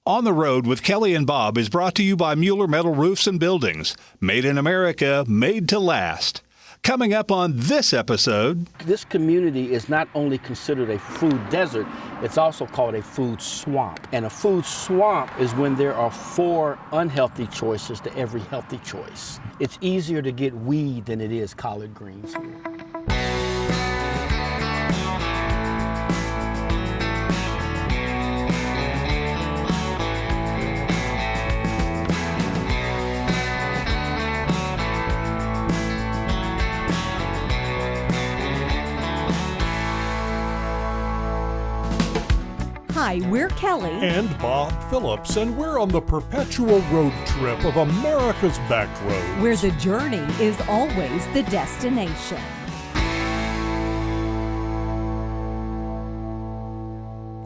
On the Road with Kelli and Bob is brought to you by Mueller Metal Roofs and Buildings. Made in America, made to last. Coming up on this episode... This community is not only considered a food desert, it's also called a food swamp. And a food swamp is when there are 4 unhealthy choices to every healthy choice. It's easier to get weed than it is collard greens here. Hi, we're Kelli and Bob Phillips, and we're on the perpetual road trip of America's back roads, where the journey is always the destination.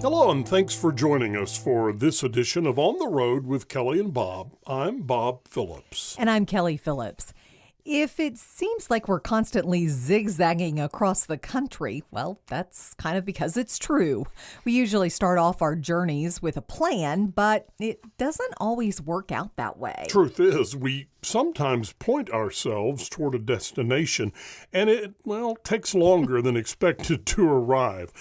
Hello, and thanks for joining us for this edition of On the Road with Kelli and Bob. I'm Bob Phillips. And I'm Kelli Phillips. If it seems like we're constantly zigzagging across the country, well, that's kind of because it's true. We usually start off our journeys with a plan, but it doesn't always work out that way. Truth is, we sometimes point ourselves toward a destination, and it, takes longer than expected to arrive.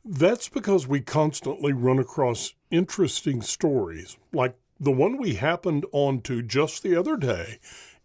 That's because we constantly run across interesting stories, like the one we happened onto just the other day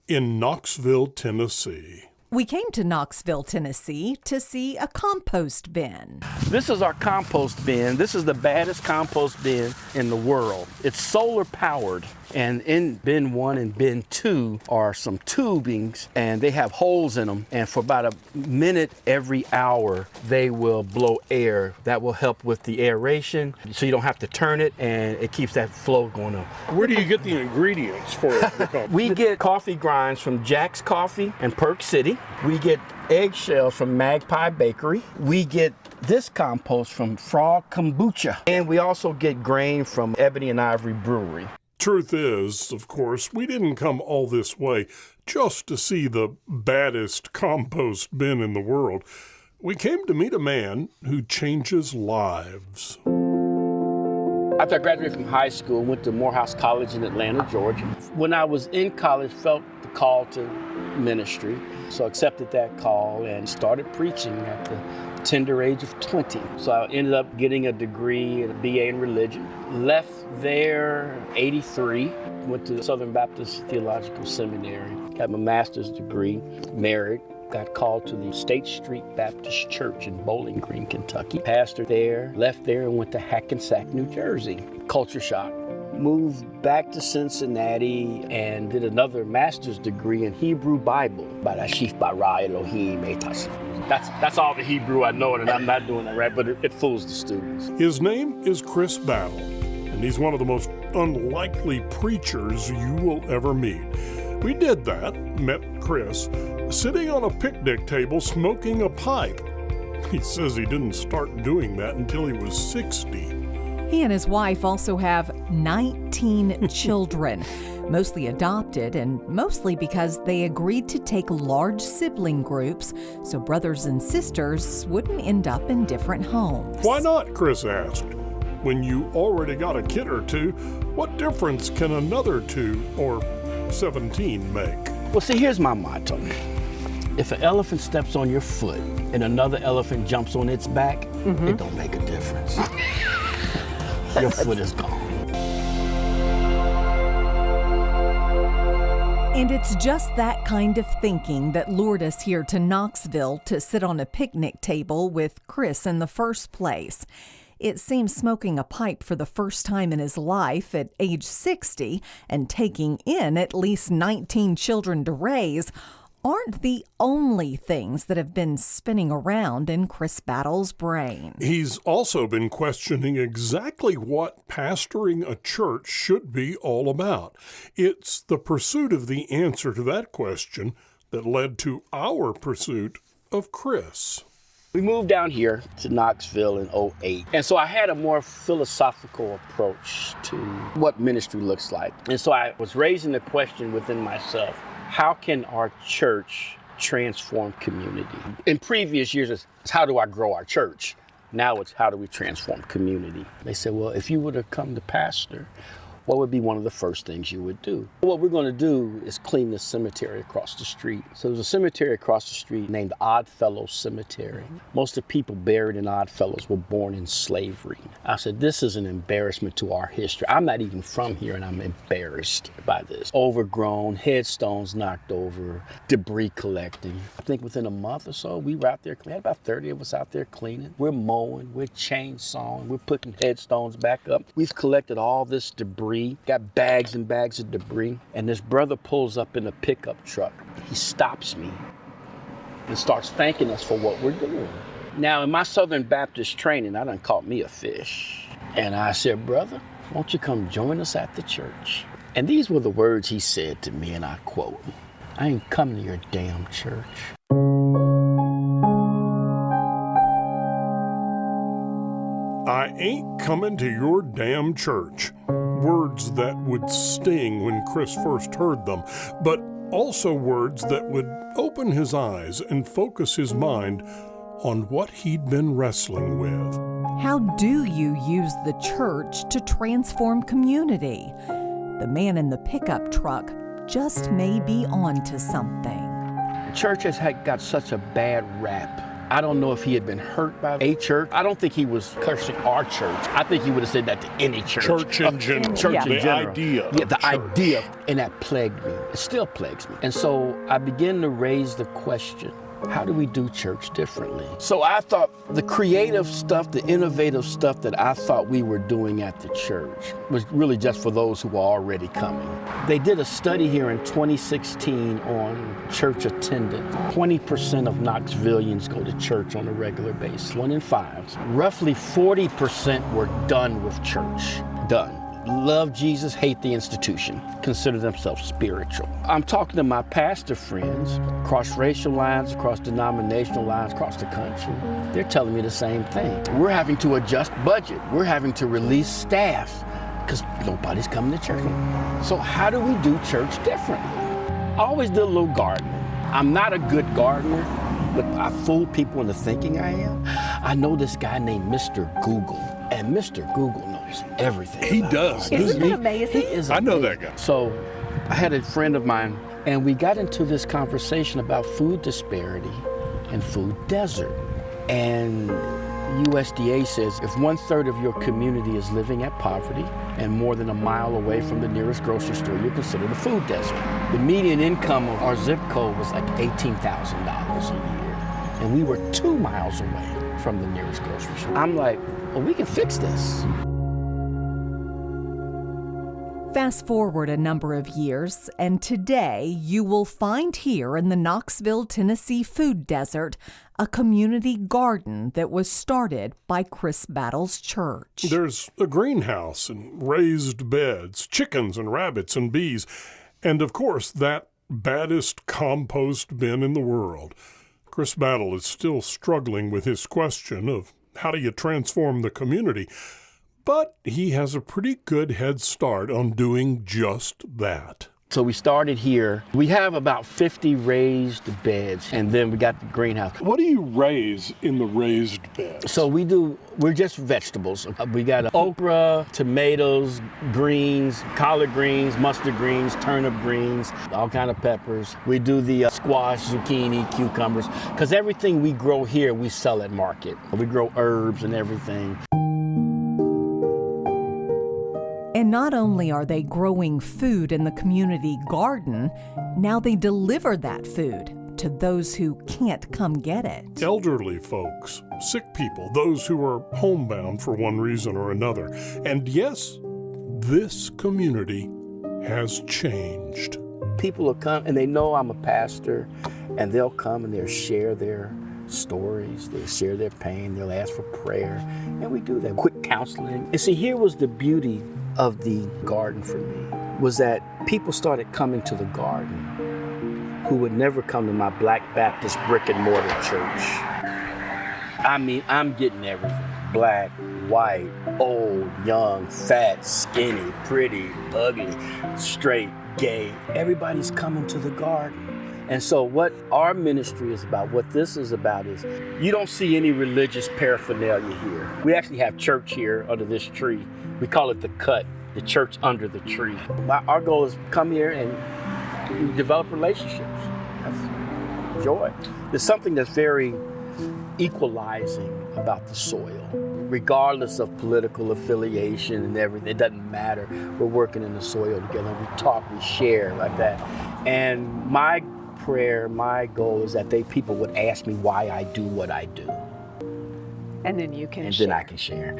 in Knoxville, Tennessee. We came to Knoxville, Tennessee to see a compost bin. This is our compost bin. This is the baddest compost bin in the world. It's solar powered. And in bin 1 and bin 2 are some tubings, and they have holes in them. And for about a minute every hour, they will blow air. That will help with the aeration, so you don't have to turn it, and it keeps that flow going on. Where do you get the ingredients for it? We get coffee grinds from Jack's Coffee and Perk City. We get eggshells from Magpie Bakery. We get this compost from Frog Kombucha. And we also get grain from Ebony and Ivory Brewery. Truth is, of course, we didn't come all this way just to see the baddest compost bin in the world. We came to meet a man who changes lives. After I graduated from high school, went to Morehouse College in Atlanta, Georgia. When I was in college, felt the call to ministry, so accepted that call and started preaching at the tender age of 20. So I ended up getting a degree, a BA in religion. Left there 83, went to Southern Baptist Theological Seminary, got my master's degree, married, got called to the State Street Baptist Church in Bowling Green, Kentucky. Pastored there, left there and went to Hackensack, New Jersey. Culture shock. Moved back to Cincinnati and did another master's degree in Hebrew Bible. Barashif bara Elohim etas. That's all the Hebrew I know, and I'm not doing it right, but it fools the students. His name is Chris Battle, and he's one of the most unlikely preachers you will ever meet. We did that, met Chris, sitting on a picnic table smoking a pipe. He says he didn't start doing that until he was 60. He and his wife also have 19 children, mostly adopted and mostly because they agreed to take large sibling groups so brothers and sisters wouldn't end up in different homes. Why not, Chris asked. When you already got a kid or two, what difference can another 2 or 17 make? Well, see, here's my motto. If an elephant steps on your foot and another elephant jumps on its back, it don't make a difference. Your foot is gone. And it's just that kind of thinking that lured us here to Knoxville to sit on a picnic table with Chris in the first place. It seems smoking a pipe for the first time in his life at age 60 and taking in at least 19 children to raise aren't the only things that have been spinning around in Chris Battle's brain. He's also been questioning exactly what pastoring a church should be all about. It's the pursuit of the answer to that question that led to our pursuit of Chris. We moved down here to Knoxville in 2008. And so I had a more philosophical approach to what ministry looks like. And so I was raising the question within myself, how can our church transform community? In previous years, it's how do I grow our church? Now it's how do we transform community? They said, well, if you were to come to pastor, what would be one of the first things you would do? What we're going to do is clean the cemetery across the street. So there's a cemetery across the street named Oddfellows Cemetery. Most of the people buried in Oddfellows were born in slavery. I said, this is an embarrassment to our history. I'm not even from here, and I'm embarrassed by this. Overgrown, headstones knocked over, debris collecting. I think within a month or so, we were out there. We had about 30 of us out there cleaning. We're mowing, we're chainsawing, we're putting headstones back up. We've collected all this debris. Got bags and bags of debris, and this brother pulls up in a pickup truck. He stops me and starts thanking us for what we're doing. Now, in my Southern Baptist training, I done caught me a fish. And I said, brother, won't you come join us at the church? And these were the words he said to me, and I quote, I ain't coming to your damn church. I ain't coming to your damn church. Words that would sting when Chris first heard them, but also words that would open his eyes and focus his mind on what he'd been wrestling with. How do you use the church to transform community? The man in the pickup truck just may be onto something. The church has got such a bad rap. I don't know if he had been hurt by a church. I don't think he was cursing our church. I think he would have said that to any church. Church in general. Church in the general. idea. Yeah, the church. idea. And that plagued me. It still plagues me. And so I began to raise the question, how do we do church differently? So I thought the creative stuff, the innovative stuff that I thought we were doing at the church was really just for those who were already coming. They did a study here in 2016 on church attendance. 20% of Knoxvillians go to church on a regular basis, 1 in 5. Roughly 40% were done with church, done. Love Jesus, hate the institution, consider themselves spiritual. I'm talking to my pastor friends, across racial lines, across denominational lines, across the country. They're telling me the same thing. We're having to adjust budget. We're having to release staff because nobody's coming to church. So how do we do church differently? I always did a little gardening. I'm not a good gardener, but I fool people into thinking I am. I know this guy named Mr. Google, and Mr. Google knows everything. He does. Isn't that amazing? He is I know amazing. that guy. So I had a friend of mine, and we got into this conversation about food disparity and food desert. And USDA says if 1/3 of your community is living at poverty and more than a mile away from the nearest grocery store, you're considered a food desert. The median income of our zip code was like $18,000 a year. And we were 2 miles away from the nearest grocery store. I'm like, well, we can fix this. Fast forward a number of years, and today you will find here in the Knoxville, Tennessee food desert a community garden that was started by Chris Battle's church. There's a greenhouse and raised beds, chickens and rabbits and bees, and of course that baddest compost bin in the world. Chris Battle is still struggling with his question of how do you transform the community, but he has a pretty good head start on doing just that. So we started here. We have about 50 raised beds, and then we got the greenhouse. What do you raise in the raised beds? So we're just vegetables. We got okra, tomatoes, greens, collard greens, mustard greens, turnip greens, all kind of peppers. We do the squash, zucchini, cucumbers, because everything we grow here, we sell at market. We grow herbs and everything. And not only are they growing food in the community garden, now they deliver that food to those who can't come get it. Elderly folks, sick people, those who are homebound for one reason or another. And yes, this community has changed. People will come, and they know I'm a pastor, and they'll come and they'll share their stories, they'll share their pain, they'll ask for prayer, and we do that. Quick counseling. And see, here was the beauty of the garden for me, was that people started coming to the garden who would never come to my Black Baptist brick and mortar church. I mean, I'm getting everything. Black, white, old, young, fat, skinny, pretty, ugly, straight, gay. Everybody's coming to the garden. And so what our ministry is about, what this is about is, you don't see any religious paraphernalia here. We actually have church here under this tree. We call it the cut, the church under the tree. Our goal is come here and develop relationships. That's joy. There's something that's very equalizing about the soil. Regardless of political affiliation and everything, it doesn't matter. We're working in the soil together. We talk, we share like that. And my prayer, my goal is that people would ask me why I do what I do. And then you can and share. then I can share.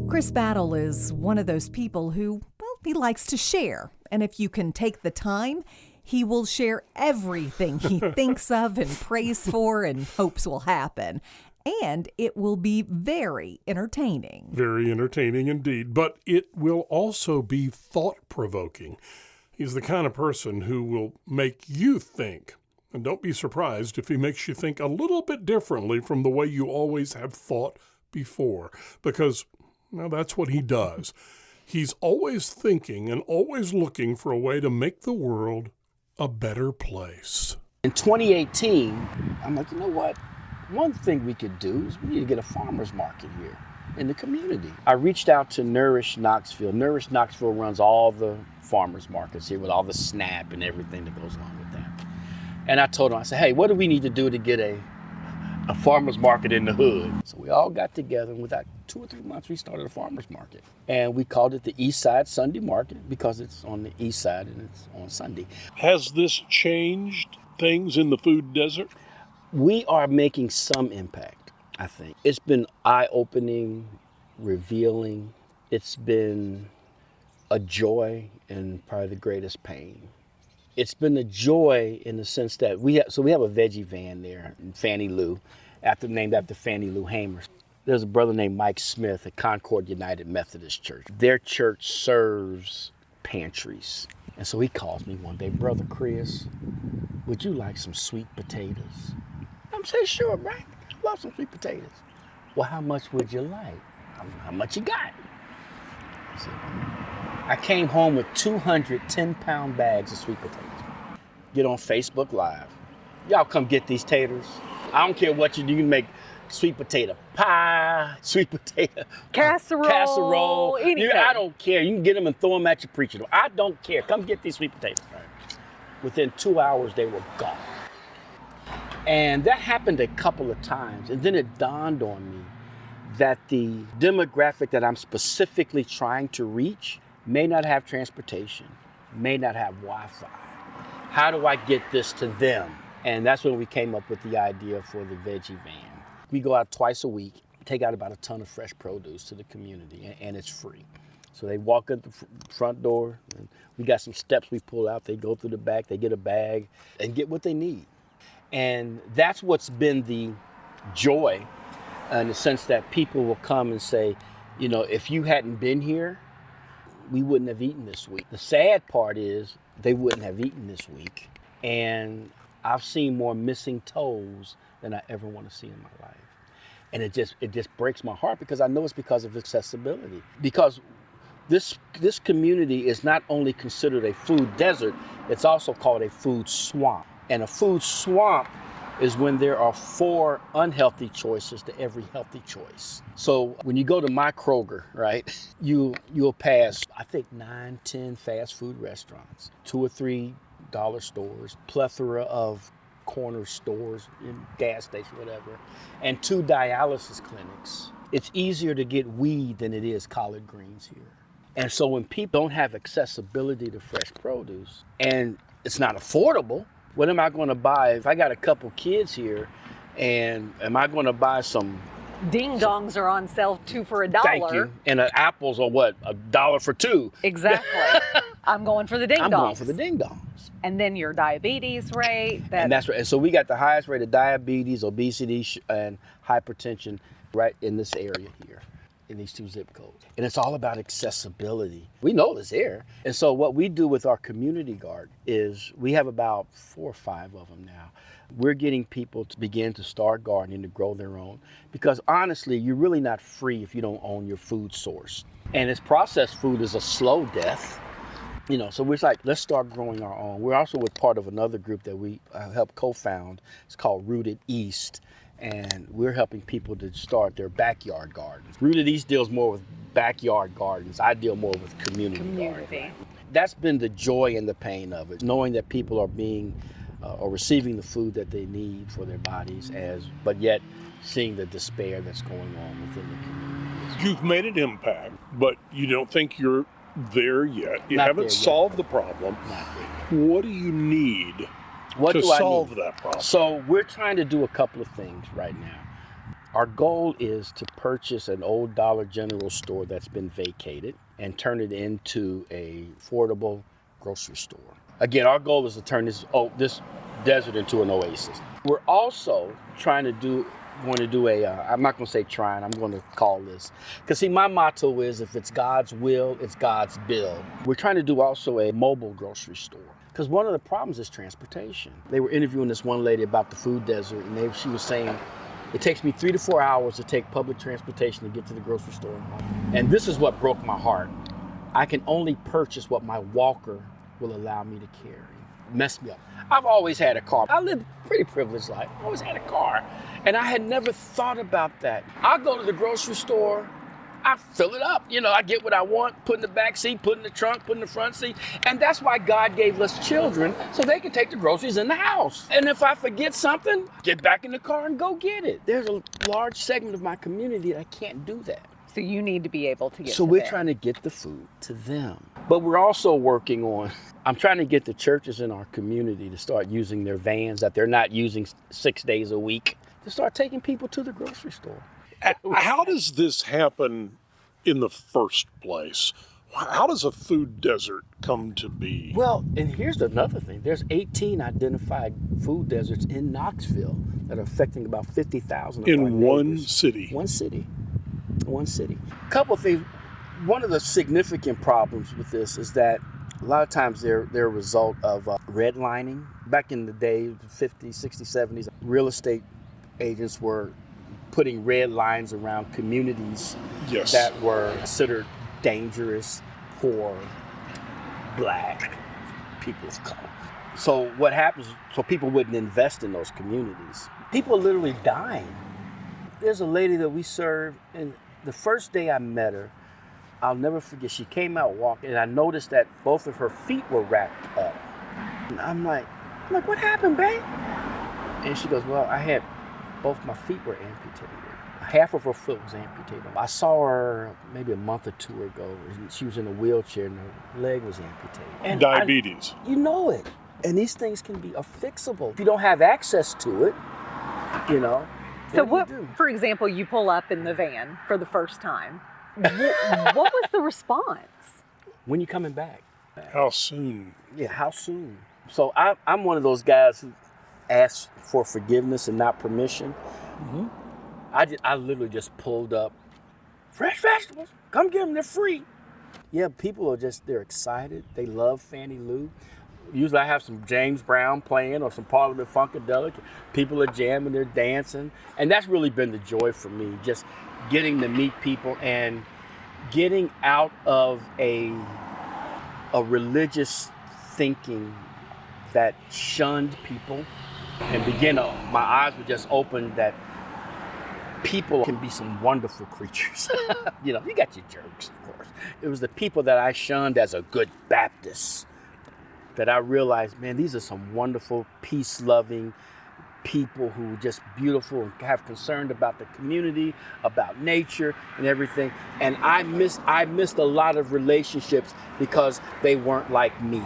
Chris Battle is one of those people who, well, he likes to share. And if you can take the time, he will share everything he thinks of and prays for and hopes will happen. And it will be very entertaining. Very entertaining indeed. But it will also be thought-provoking. He's the kind of person who will make you think. And don't be surprised if he makes you think a little bit differently from the way you always have thought before. Because, well, that's what he does. He's always thinking and always looking for a way to make the world a better place. In 2018, I'm like, you know what? One thing we could do is we need to get a farmer's market here in the community. I reached out to Nourish Knoxville. Nourish Knoxville runs all the farmers markets here with all the SNAP and everything that goes along with that. And I told them, I said, hey, what do we need to do to get a farmer's market in the hood? So we all got together, and within 2 or 3 months, we started a farmer's market. And we called it the East Side Sunday Market because it's on the east side and it's on Sunday. Has this changed things in the food desert? We are making some impact, I think. It's been eye-opening, revealing. It's been a joy and probably the greatest pain. It's been a joy in the sense that we have a veggie van there, Fannie Lou, named after Fannie Lou Hamer. There's a brother named Mike Smith at Concord United Methodist Church. Their church serves pantries. And so he calls me one day, Brother Chris, would you like some sweet potatoes? I'm saying, sure, right? I love some sweet potatoes. Well, how much would you like? How much you got? I said, I came home with 210-pound bags of sweet potatoes. Get on Facebook Live. Y'all come get these taters. I don't care what you do. You can make sweet potato pie, sweet potato casserole. Anything. I don't care. You can get them and throw them at your preacher. I don't care. Come get these sweet potatoes. Right? Within 2 hours, they were gone. And that happened a couple of times. And then it dawned on me that the demographic that I'm specifically trying to reach may not have transportation, may not have Wi-Fi. How do I get this to them? And that's when we came up with the idea for the veggie van. We go out twice a week, take out about a ton of fresh produce to the community, and it's free. So they walk at the front door, and we got some steps we pull out. They go through the back, they get a bag, and get what they need. And that's what's been the joy, in the sense that people will come and say, you know, if you hadn't been here, we wouldn't have eaten this week. The sad part is they wouldn't have eaten this week. And I've seen more missing toes than I ever want to see in my life. And it just breaks my heart because I know it's because of accessibility. Because this community is not only considered a food desert, it's also called a food swamp. And a food swamp is when there are 4 unhealthy choices to every healthy choice. So when you go to my Kroger, right, you'll pass, I think, 9, 10 fast food restaurants, 2 or 3 dollar stores, plethora of corner stores, gas stations, whatever, and 2 dialysis clinics. It's easier to get weed than it is collard greens here. And so when people don't have accessibility to fresh produce and it's not affordable, what am I going to buy? If I got a couple kids here, and am I going to buy some? Ding dongs are on sale 2 for $1. Thank you. And apples are what? $1 for 2. Exactly. I'm going for the ding dongs. I'm going for the ding dongs. And then your diabetes rate. And that's right. And so we got the highest rate of diabetes, obesity, and hypertension right in this area here. in these 2 zip codes. And it's all about accessibility. We know it's here. And so what we do with our community garden is we have about 4 or 5 of them now. We're getting people to begin to start gardening, to grow their own, because honestly, you're really not free if you don't own your food source. And it's processed food is a slow death. You know, so we're like, let's start growing our own. We're also with part of another group that we helped co-found. It's called Rooted East. And we're helping people to start their backyard gardens. Rooted East deals more with backyard gardens. I deal more with community gardens. That's been the joy and the pain of it, knowing that people are being or receiving the food that they need for their bodies, but yet seeing the despair that's going on within the community. You've made an impact, but you don't think you're there yet. You haven't solved the problem. What do you need to solve that problem? So we're trying to do a couple of things right now. Our goal is to purchase an old Dollar General store that's been vacated and turn it into a affordable grocery store. Again, our goal is to turn this desert into an oasis. We're also trying to do I'm not going to say trying, I'm going to call this. Because see, my motto is if it's God's will, it's God's bill. We're trying to do also a mobile grocery store. Because one of the problems is transportation. They were interviewing this one lady about the food desert, and she was saying, it takes me 3 to 4 hours to take public transportation to get to the grocery store. And this is what broke my heart. I can only purchase what my walker will allow me to carry. Messed me up. I've always had a car. I lived a pretty privileged life. I always had a car. And I had never thought about that. I go to the grocery store, I fill it up. You know, I get what I want, put in the back seat, put in the trunk, put in the front seat. And that's why God gave us children, so they can take the groceries in the house. And if I forget something, get back in the car and go get it. There's a large segment of my community that can't do that. So you need to be able to get So to we're them. trying to get the food to them. But we're also working on, I'm trying to get the churches in our community to start using their vans that they're not using 6 days a week, to start taking people to the grocery store. How does this happen in the first place? How does a food desert come to be? Well, and here's another thing. There's 18 identified food deserts in Knoxville that are affecting about 50,000 of our in one neighbors. city? One city. Couple of things. One of the significant problems with this is that a lot of times they're a result of redlining. Back in the day, the 50s, 60s, 70s, real estate agents were putting red lines around communities that were considered dangerous, poor, black, people of color. So what happens, so people wouldn't invest in those communities. People are literally dying. There's a lady that we serve, and the first day I met her, I'll never forget, she came out walking, and I noticed that both of her feet were wrapped up. And I'm like, what happened, babe? And she goes, well, I had both my feet were amputated. Half of her foot was amputated. I saw her maybe a month or 2 ago. She was in a wheelchair and her leg was amputated. And diabetes. You know it. And these things can be fixable. If you don't have access to it, you know. So what do you do? For example, you pull up in the van for the first time. What was the response? When you coming back? How soon? Yeah, how soon? So I'm one of those guys who asks for forgiveness and not permission. Mm-hmm. I literally just pulled up, fresh vegetables, come get them, they're free. Yeah, people are they're excited. They love Fannie Lou. Usually I have some James Brown playing or some Parliament Funkadelic. People are jamming, they're dancing. And that's really been the joy for me, just getting to meet people and getting out of a religious thinking that shunned people and my eyes were just opened that people can be some wonderful creatures. You know, you got your jerks, of course. It was the people that I shunned as a good Baptist that I realized, man, these are some wonderful, peace-loving people who are just beautiful and have concern about the community, about nature and everything. And I missed a lot of relationships because they weren't like me.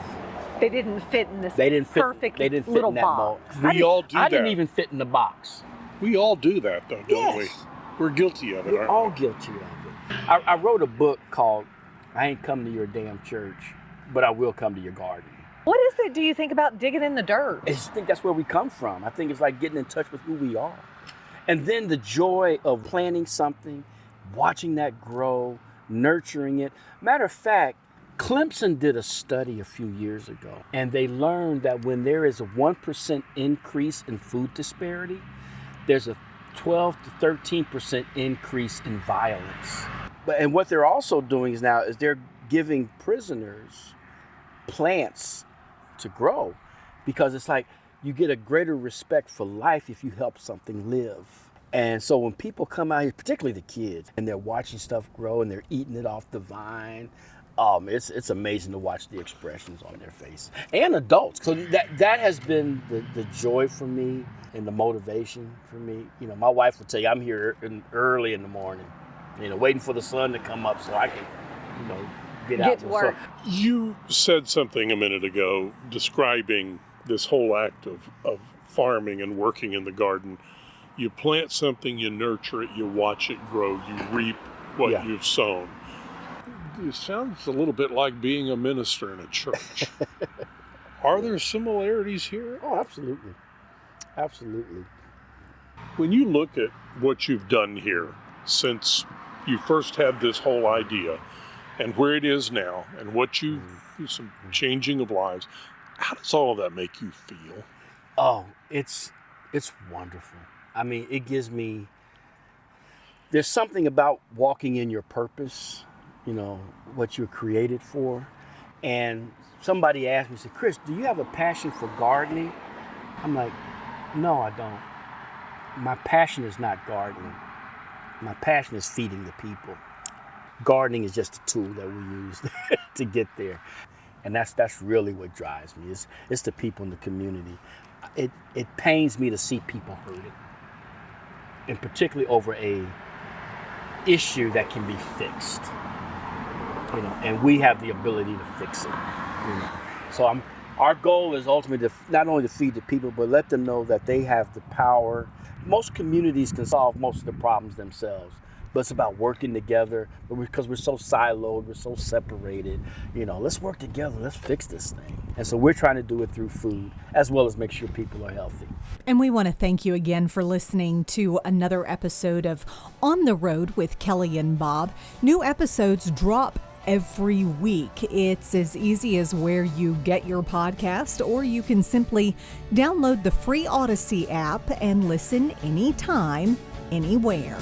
They didn't fit in this perfect they didn't fit little in that box. mold. We all do that. I didn't even fit in the box. We all do that, though, don't we? We're guilty of it, We're aren't all we? guilty of it. I wrote a book called I Ain't Come to Your Damn Church, but I Will Come to Your Garden. What is it do you think about digging in the dirt? I just think that's where we come from. I think it's like getting in touch with who we are. And then the joy of planting something, watching that grow, nurturing it. Matter of fact, Clemson did a study a few years ago, and they learned that when there is a 1% increase in food disparity, there's a 12 to 13% increase in violence. And what they're also doing is they're giving prisoners plants to grow, because it's like you get a greater respect for life if you help something live. And so when people come out here, particularly the kids, and they're watching stuff grow and they're eating it off the vine, it's amazing to watch the expressions on their face, and adults. So that has been the joy for me and the motivation for me. You know, my wife will tell you I'm here early in the morning, you know, waiting for the sun to come up so I can, you know, get out to work. You said something a minute ago describing this whole act of farming and working in the garden. You plant something, you nurture it, you watch it grow, you reap what you've sown. It sounds a little bit like being a minister in a church. Are there similarities here? Oh, absolutely. Absolutely. When you look at what you've done here since you first had this whole idea and where it is now and what some changing of lives, how does all of that make you feel? Oh, it's wonderful. I mean, there's something about walking in your purpose, you know, what you're created for. And somebody asked me, said, Chris, do you have a passion for gardening? I'm like, no, I don't. My passion is not gardening. My passion is feeding the people. Gardening is just a tool that we use to get there. And that's really what drives me. It's the people in the community. It pains me to see people hurting, and particularly over a issue that can be fixed. You know, and we have the ability to fix it. You know, so our goal is ultimately to not only to feed the people, but let them know that they have the power. Most communities can solve most of the problems themselves, but it's about working together. But because we're so siloed, we're so separated, you know, let's work together, let's fix this thing. And so we're trying to do it through food, as well as make sure people are healthy. And we want to thank you again for listening to another episode of On the Road with Kelli and Bob. New episodes drop every week. It's as easy as where you get your podcast, or you can simply download the free Audacy app and listen anytime, anywhere.